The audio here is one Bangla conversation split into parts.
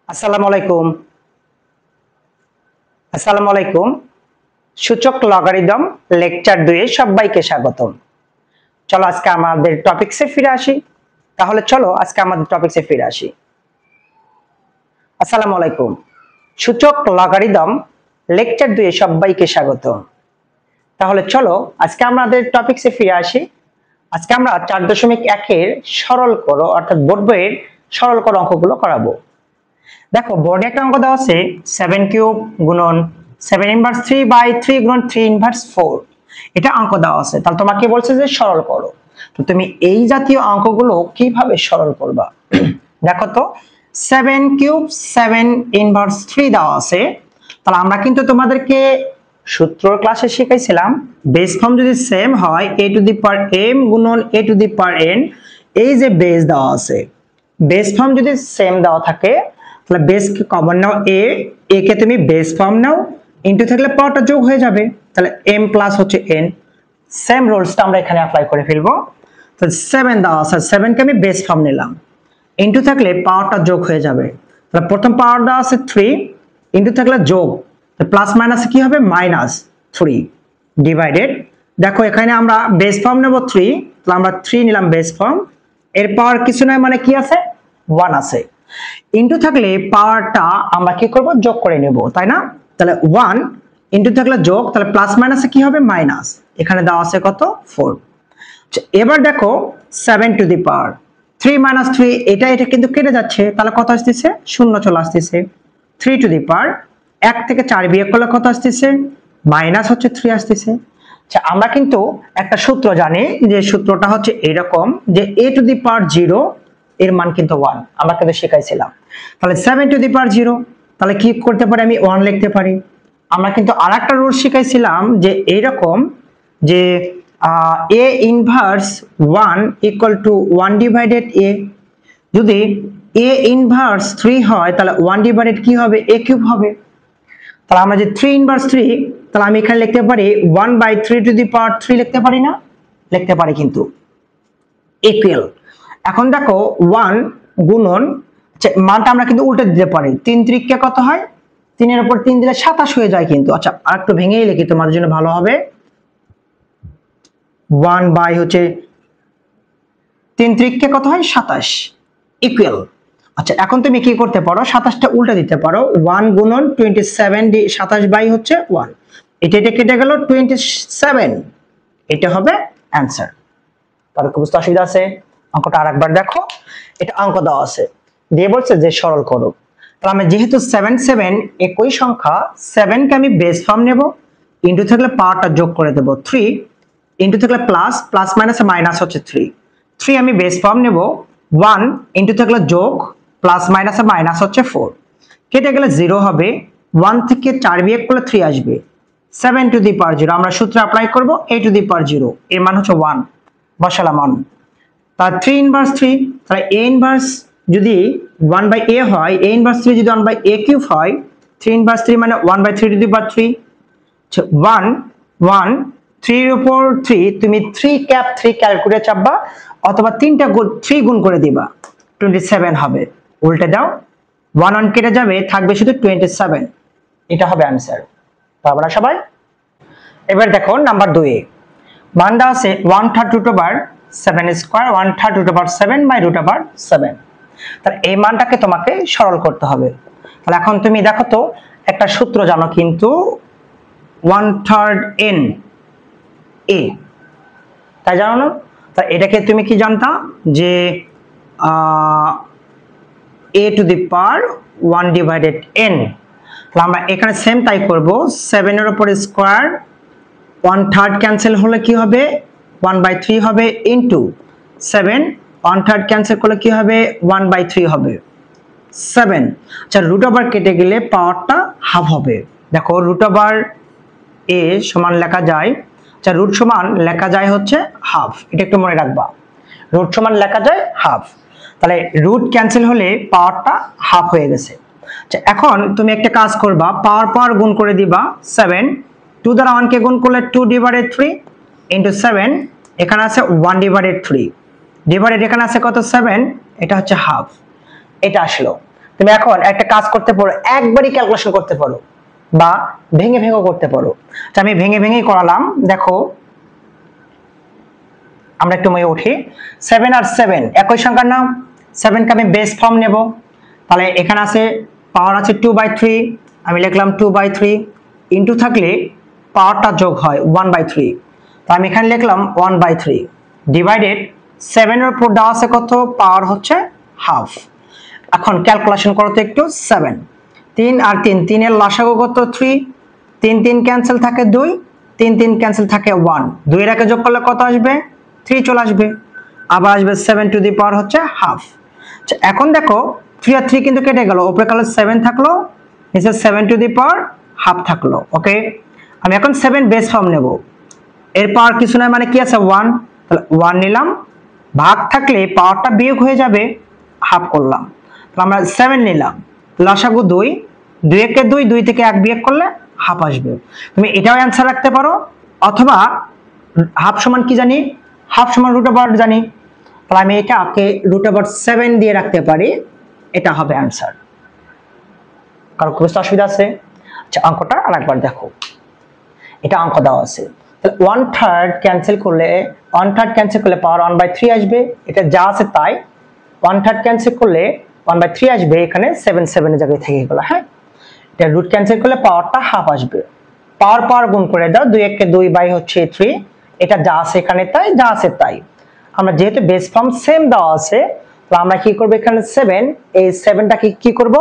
আসসালামু আলাইকুম। আসসালামু আলাইকুম। সূচক লগারিদম লেকচার 2 এ সবাইকে স্বাগতম। চলো আজকে আমাদের টপিকসে ফিরে আসি। আসসালামু আলাইকুম। সূচক লগারিদম লেকচার 2 এ সবাইকে স্বাগতম। তাহলে চলো আজকে আমাদের টপিকসে ফিরে আসি। আজকে আমরা 4.1 এর সরল করো অর্থাৎ বোর্ড বইয়ের সরল করো অঙ্কগুলো করাবো। দেখো বোর্ডে একটা অঙ্ক দেওয়া আছে 7 কিউব গুণন 7 ইনভার্স 3 বাই 3 গুণন 3 ইনভার্স 4। এটা অঙ্ক দেওয়া আছে, তাহলে তোমাকে বলছে যে সরল করো। তো তুমি এই জাতীয় অঙ্কগুলো কিভাবে সরল করবা? দেখো তো 7 কিউব 7 ইনভার্স 3 দেওয়া আছে, তাহলে আমরা কিন্তু তোমাদেরকে সূত্র ক্লাসে শিখাইছিলাম বেস ফর্ম যদি সেম হয় a to the power m গুণন a to the power n। এই যে বেস দেওয়া আছে, বেস ফর্ম যদি সেম দেওয়া থাকে তাহলে base K common now a কে তুমি বেস ফর্ম নাও, ইনটু থাকলে পাওয়ারটা যোগ হয়ে যাবে, তাহলে m প্লাস হচ্ছে n। সেম রুলসটা আমরা এখানে অ্যাপ্লাই করে ফেলবো। তো 7 দেওয়া আছে, 7 কে আমি বেস ফর্ম নিলাম, ইনটু থাকলে পাওয়ারটা যোগ হয়ে যাবে, তাহলে প্রথম পাওয়ার দেওয়া আছে 3, ইনটু থাকলে যোগ, প্লাস মাইনাস কি হবে মাইনাস 3 ডিভাইডেড। দেখো এখানে আমরা বেস ফর্ম নেব 3, তাহলে আমরা 3 নিলাম বেস ফর্ম, এর পাওয়ার কিছু নয় মানে কি আছে 1 আছে, ইনটু থাকলে পাওয়ারটা আমরা কি করব যোগ করে নেব, তাই না? তাহলে 1 ইনটু থাকলে যোগ, তাহলে প্লাস মাইনাসে কি হবে মাইনাস, এখানে দেওয়া আছে কত 4। এবার দেখো 7 টু দি পাওয়ার 3 মাইনাস 3, এটা কিন্তু কেটে যাচ্ছে, তাহলে কত আসতেছে শূন্য চলে আসতেছে। 3 টু দি পাওয়ার 1 থেকে 4 বিয়োগ করলে কত আসতেছে মাইনাস হচ্ছে 3 আসতেছে। আচ্ছা আমরা কিন্তু একটা সূত্র জানি, যে সূত্রটা হচ্ছে এরকম যে a টু দি পাওয়ার 0 এর মান কিন্তু 1, আমরা কিন্তু শিখাইছিলাম। তাহলে 7 টু দি পাওয়ার 0, তাহলে কি করতে পারি আমি 1 লিখতে পারি। আমরা কিন্তু আরেকটা রুল শিখাইছিলাম যে এইরকম যে a inverse 1 equal to 1 divided a। যদি a ইনভার্স 3 হয় তাহলে 1 ডিভাইডেড কি হবে a কিউব হবে। তাহলে আমরা যে 3 ইনভার্স 3, তাহলে আমি এখানে লিখতে পারি 1 বাই 3 টু দি পাওয়ার 3 লিখতে পারি না? লিখতে পারি কিন্তু ইকুয়াল। এখন দেখো 1 গুণন মানটা আমরা কিন্তু উল্টে দিতে পারি, 3 ত্রিকে কত হয় 3 এর উপর 3 দিলে 27 হয়ে যায় কিন্তু। আচ্ছা আরেকটু ভেঙেই লিখি তোমাদের জন্য ভালো হবে, 1 বাই হচ্ছে 3 ত্রিকে কত হয় 27 ইকুয়াল। আচ্ছা এখন তুমি কি করতে পারো 27টা উল্টে দিতে পারো, 1 গুণন 27 27 বাই হচ্ছে 1, এটা কেটে গেল 27, এটা হবে অ্যানসার। তাহলে কি বুঝতে অসুবিধা আছে? অঙ্কটা আরেকবার দেখো, এটা অঙ্ক দেওয়া আছে দিয়ে বলছে যে সরল করো। তাহলে আমি যেহেতু 7 7 একই সংখ্যা, 7 কে আমি বেস ফর্ম নেব, ইনটু থাকলে পাওয়ারটা যোগ করে দেব 3, ইনটু থাকলে প্লাস, প্লাস মাইনাসে মাইনাস হচ্ছে 3 আমি বেস ফর্ম নেব, 1 ইনটু থাকলে যোগ, প্লাস মাইনাসে মাইনাস হচ্ছে 4, কেটে গেলে 0 হবে, 1 থেকে 4 বিয়োগ করলে 3 আসবে, 7 টু দি পাওয়ার 0 আমরা সূত্র অ্যাপ্লাই করব a টু দি পাওয়ার 0 এর মান হচ্ছে 1 বসালাম 1। তাহলে 3 ইনভার্স 3, তাহলে a ইনভার্স যদি 1 বাই a হয়, a ইনভার্স 3 যদি 1 বাই a কিউব হয়, 3 ইনভার্স 3 মানে 1 বাই 3 টু দি পাওয়ার 3। 1 1 3 এর উপর 3, তুমি 3 ক্যাপ 3 ক্যালকুলেটর চাপবা অথবা 3টা 3 গুণ করে দিবা 27 হবে, উল্টে দাও 1 1 কেটে যাবে, থাকবে শুধু 27, এটা হবে आंसर। পারবে না সবাই? এবার দেখো নাম্বার 2 এ মান দেওয়া আছে 1/3 root over 7 square 1/3 root over 7 by root over 7। তাহলে এই মানটাকে তোমাকে সরল করতে হবে। তাহলে এখন তুমি দেখো তো একটা সূত্র জানো কিন্তু 1/3 n a, তাই জানো না? তা এটাকে তুমি কি জানতা যে a to the power 1 divided n। তাহলে আমরা এখানে সেম তাই করব, 7 এর উপর স্কয়ার 1/3 ক্যান্সেল হলে কি হবে 1/3 হবে, ইনটু 7 1/3 ক্যান্সেল করলে কি হবে 1/3 হবে 7। আচ্ছা রুট ওভার কেটে গেলে পাওয়ারটা হাফ হবে। দেখো রুট ওভার a সমান লেখা যায়, আচ্ছা রুট সমান লেখা যায় হচ্ছে হাফ, এটা একটু মনে রাখবা, রুট সমান লেখা যায় হাফ, তাহলে রুট ক্যান্সেল হলে পাওয়ারটা হাফ হয়ে গেছে। আচ্ছা এখন তুমি একটা কাজ করবা, পাওয়ার পাওয়ার গুণ করে দিবা, 7 2 দ্বারা 1 কে গুণ করলে 2 ডিভাইডেড 3 ইনটু 7, এখানে আছে 1 ডিভাইডেড 3 ডিভাইডেড এখানে আছে কত 7, এটা হচ্ছে হাফ, এটা আসলো। তুমি এখন একটা কাজ করতে পারো, একবারই ক্যালকুলেশন করতে পারো বা ভেঙে ভেঙেও করতে পারো। আমি ভেঙে ভেঙেই করালাম। দেখো আমরা একটু মই উঠি। 7 আর 7 একই সংখ্যার নাম। 7 কে আমি বেস ফর্ম নেব। তাহলে এখানে আছে পাওয়ার আছে 2/3, আমি লিখলাম 2/3, ইনটু থাকলে পাওয়ারটা যোগ হয় 1/3, তো আমি এখানে লিখলাম 1/3 ডিভাইডেড 7 এর উপর দেওয়া আছে কত, পাওয়ার হচ্ছে হাফ। এখন ক্যালকুলেশন করো তো একটু। 7 3 আর 3, 3 এর লসাগু কত 3, 3 3 ক্যান্সেল থাকে 2, 3 3 ক্যান্সেল থাকে 1, 2 এর একে যোগ করলে কত আসবে, 3 চলে আসবে। আবার আসবে 7 টু দি পাওয়ার হচ্ছে হাফ। এখন দেখো 3 আর 3 কিন্তু কেটে গেল, উপরে কালো 7 থাকলো, নিচে 7 টু দি পাওয়ার হাফ থাকলো। ওকে, আমি এখন 7 বেস ফর্ম নেব। এর পাওয়ার কিছু নয় মানে কি আছে 1, তাহলে 1 নিলাম, ভাগ থাকলে পাওয়ারটা বিয়োগ হয়ে যাবে, হাফ করলাম। তাহলে আমরা 7 নিলাম, লসাগু 2, 2 একে 2, 2 থেকে 1 বিয়োগ করলে হাফ আসবে। তুমি এটাও অ্যান্সার রাখতে পারো, অথবা হাফ সমান কি জানি, হাফ সমান রুট ওভার জানি, তাহলে আমি এটাকে রুট ওভার 7 দিয়ে রাখতে পারি, এটা হবে অ্যান্সার। কারো বুঝতে অসুবিধা আছে? আচ্ছা অঙ্কটা আরেকবার দেখো। এটা অঙ্ক দেওয়া আছে, তাহলে 1/3 ক্যান্সেল করলে পাওয়ার 1/3 আসবে, এটা যা আছে তাই। 1/3 ক্যান্সেল করলে 1/3 আসবে, এখানে 7 7 এর জায়গায় থেকে গেল। হ্যাঁ, এটা রুট ক্যান্সেল করলে পাওয়ারটা হাফ আসবে, পাওয়ার গুণ করে দাও, 2 একে 2 বাই হচ্ছে 3, এটা যা আছে এখানে তাই, যা আছে তাই। আমরা যেহেতু বেস ফর্ম সেম দেওয়া আছে, তো আমরা কি করব, এখানে 7, এই 7টাকে কি করব,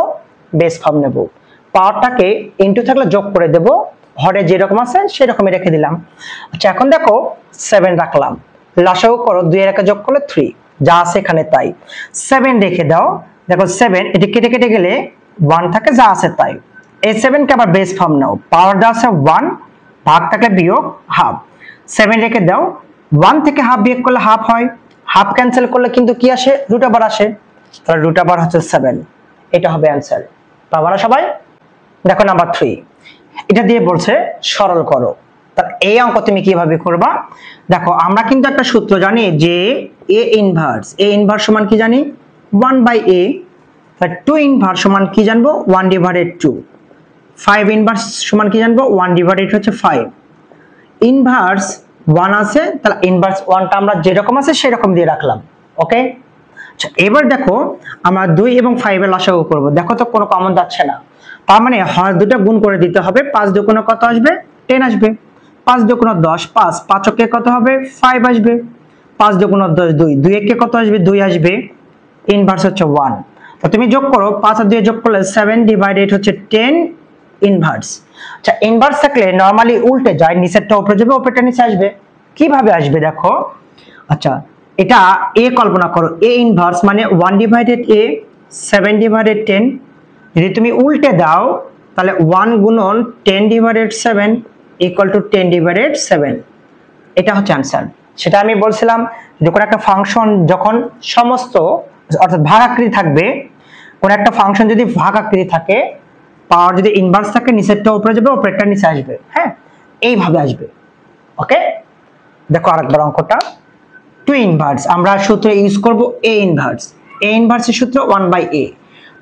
বেস ফর্ম নেব, পাওয়ারটাকে ইনটু থাকলে যোগ করে দেব, হরে যেরকম আছে সেরকমই রেখে দিলাম। আচ্ছা এখন দেখো 7 রাখলাম, লসাগু করো, 2 এর একে যোগ করলে 3, যা আছে এখানে তাই। 7 রেখে দাও, দেখো 7 এটি কেটে কেটে গেলে 1 থাকে, যা আছে তাই। এই 7 কে আবার বেস ফর্ম নাও, পাওয়ার দেওয়া আছে 1, ভাগ থাকলে বিয়োগ হাফ, 7 রেখে দাও, 1 থেকে হাফ বিয়োগ করলে হাফ হয়, হাফ ক্যান্সেল করলে কিন্তু কি আসে, রুট ওভার আসে, তাহলে রুট ওভার হচ্ছে 7, এটা হবে অ্যান্সার। পারবা না সবাই? দেখো নাম্বার 3, এটা দিয়ে বলছে সরল করো। তা এই অঙ্ক তুমি কিভাবে করবা, দেখো আমরা কিন্তু একটা সূত্র জানি যে a ইনভার্স সমান কি জানি 1/a, তাহলে 2 ইনভার্স সমান কি জানবো 1/2, 5 ইনভার্স সমান কি জানবো 1/, হচ্ছে 5, ইনভার্স 1 আছে, তাহলে ইনভার্স 1টা আমরা যেরকম আছে সেরকম দিয়ে রাখলাম। ওকে, আচ্ছা এবার দেখো আমরা 2 এবং 5 এর লসাগু করব। দেখো তো কোনো কমন যাচ্ছে না, তার মানে হয় দুটো গুণ করে দিতে হবে, 5 দুগুণে কত আসবে, 10 আসবে, 5 দুগুণে 10, 5 5 একে কত হবে, 5 আসবে, 5 দুগুণে 10 2, 2 একে কত আসবে, 2 আসবে, ইনভার্স হচ্ছে 1, তো তুমি যোগ করো, 5 আর 2 যোগ করলে 7/, হচ্ছে 10 ইনভার্স। আচ্ছা ইনভার্স থাকলে নরমালি উল্টে যায়, নিচেরটা উপরে যাবে, উপরেরটা নিচে আসবে। কিভাবে আসবে দেখো, আচ্ছা এটা a কল্পনা করো, a ইনভার্স মানে 1/a, 7/10, যদি তুমি উল্টে দাও তাহলে 1 গুণন 10/7 ইকুয়াল টু 10/7, এটা হচ্ছে আনসার। সেটা আমি বলছিলাম যখন একটা ফাংশন যখন সমস্ত অর্থাৎ ভাগাকৃতি থাকবে, কোন একটা ফাংশন যদি ভাগাকৃতি থাকে, পাওয়ার যদি ইনভার্স থাকে, নিচেরটা উপরে যাবে, উপরেরটা নিচে আসবে। হ্যাঁ, এইভাবে আসবে। ওকে, দেখো আরেকবার অঙ্কটা। 2 ইনভার্স আমরা সূত্র ইউজ করব a ইনভার্সের সূত্র 1/a,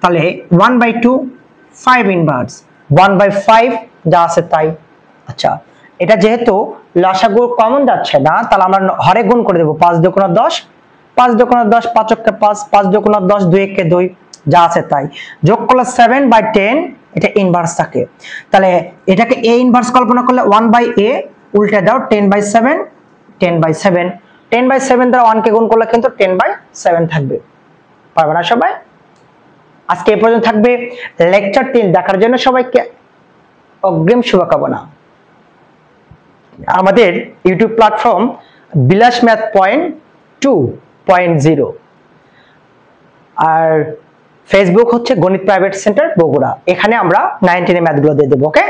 তাহলে 1/2, 5 ইনভার্স 1/5, যা আছে তাই। আচ্ছা এটা যেহেতু লসাগু কমন যাচ্ছে না, তাহলে আমরা হরে গুণ করে দেব, 5 দুগুণে 10, 5 দুগুণে 10, 5 একে 5, 5 দুগুণে 10, 2 একে 2, যা আছে তাই। যোগ করলে 7/10, এটা ইনভার্স থাকে, তাহলে এটাকে a ইনভার্স কল্পনা করলে 1/a, উল্টে দাও 10/7, 10/7, 10/7 দ্বারা 1 কে গুণ করলে কিন্তু 10/7 থাকবে। পারবে না সবাই? আজকে এই পর্যন্ত থাকবে। লেকচার 3 দেখার জন্য সবাইকে অগ্রিম শুভকামনা। আমাদের ইউটিউব প্ল্যাটফর্ম বিলাস ম্যাথ পয়েন্ট 2.0, আর ফেসবুক হচ্ছে গণিত প্রাইভেট সেন্টার বগুড়া, এখানে আমরা 9 10 ম্যাথগুলো দিয়ে দেবো। ওকে।